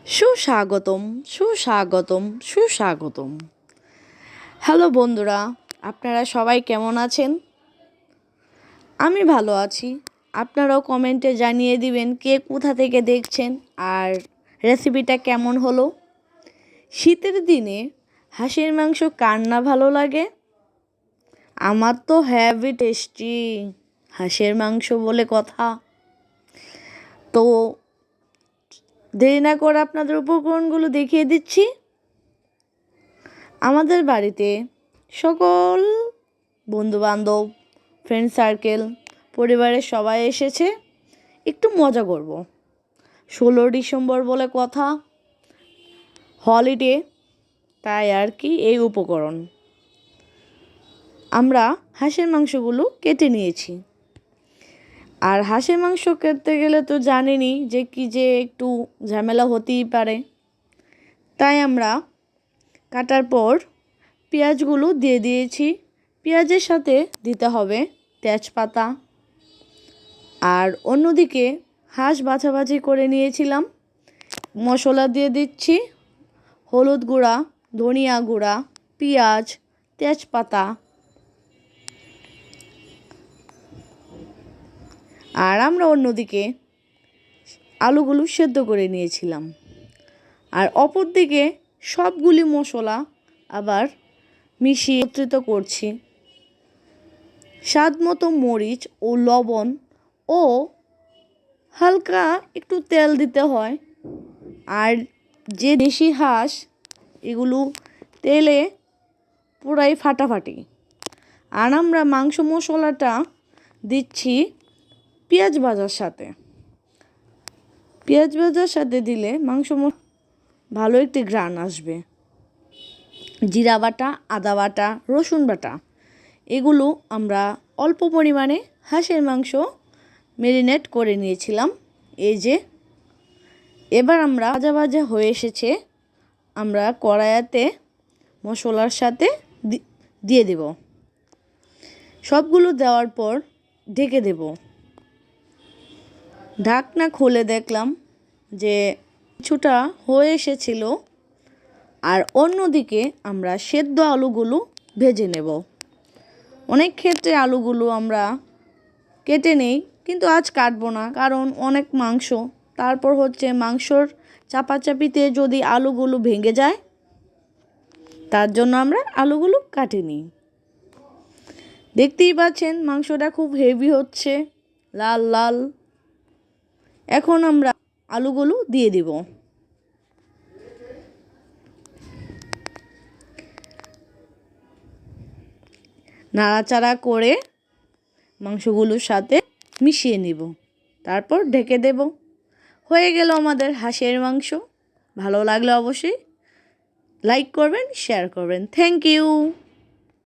সুস্বাগতম, সুস্বাগতম, সুস্বাগতম। হ্যালো বন্ধুরা, আপনারা সবাই কেমন আছেন? আমি ভালো আছি। আপনারাও কমেন্টে জানিয়ে দিবেন কে কোথা থেকে দেখছেন আর রেসিপিটা কেমন হলো। শীতের দিনে হাঁসের মাংস কার না ভালো লাগে? আমার তো হেভি টেস্টি হাঁসের মাংস বলে কথা। তো দেরি না করে আপনাদের উপকরণগুলো দেখিয়ে দিচ্ছি। আমাদের বাড়িতে সকল বন্ধুবান্ধব, ফ্রেন্ড সার্কেল, পরিবারের সবাই এসেছে। একটু মজা করব। 16 ডিসেম্বর বলে কথা, হলিডে, তাই আর কি এই উপকরণ। আমরা হাঁসের মাংসগুলো কেটে নিয়েছি। আর হাঁসের মাংস কাটতে গেলে তো জানেনই যে একটু ঝামেলা হতেই পারে। তাই আমরা কাটার পর পেঁয়াজগুলো দিয়ে দিয়েছি। পেঁয়াজের সাথে দিতে হবে তেজপাতা। আর অন্যদিকে হাঁস বাছাবাছি করে নিয়েছিলাম। মশলা দিয়ে দিচ্ছি হলুদ গুঁড়া, ধনিয়া গুঁড়া, পেঁয়াজ, তেজপাতা। আর আমরা অন্যদিকে আলুগুলো সেদ্ধ করে নিয়েছিলাম। আর অপর দিকে সবগুলি মশলা আবার মিশিয়ে একত্রিত করছি। স্বাদ মতো মরিচ ও লবণ ও হালকা একটু তেল দিতে হয়। আর যে দেশি হাঁস, এগুলো তেলে পুরাই ফাটাফাটি। আর আমরা মাংস মশলাটা দিচ্ছি পেঁয়াজ ভাজার সাথে। পেঁয়াজ ভাজার সাথে দিলে মাংস ভালো একটি ঘ্রাণ আসবে। জিরা বাটা, আদা বাটা, রসুন বাটা, এগুলো আমরা অল্প পরিমাণে হাঁসের মাংস ম্যারিনেট করে নিয়েছিলাম। এই যে এবার আমরা ভাজা ভাজা হয়ে এসেছে, আমরা কড়াইতে মশলার সাথে দিয়ে দেব। সবগুলো দেওয়ার পর ঢেকে দেব। ঢাকনা খুলে দেখলাম যে কিছুটা হয়ে এসেছিল। আর অন্যদিকে আমরা সেদ্ধ আলুগুলো ভেজে নেব। অনেক ক্ষেত্রে আলুগুলো আমরা কেটে নেই, কিন্তু আজ কাটবো না, কারণ অনেক মাংস। তারপর হচ্ছে মাংসর চাপাচাপিতে যদি আলুগুলো ভেঙে যায়, তার জন্য আমরা আলুগুলো কাটিনি। দেখতেই পাচ্ছেন মাংসটা খুব হেভি হচ্ছে, লাল লাল। এখন আমরা আলুগুলো দিয়ে দিব। নাড়াচাড়া করে মাংসগুলোর সাথে মিশিয়ে নিব, তারপর ঢেকে দেব। হয়ে গেল আমাদের হাঁসের মাংস। ভালো লাগলে অবশ্যই লাইক করবেন, শেয়ার করবেন। Thank you.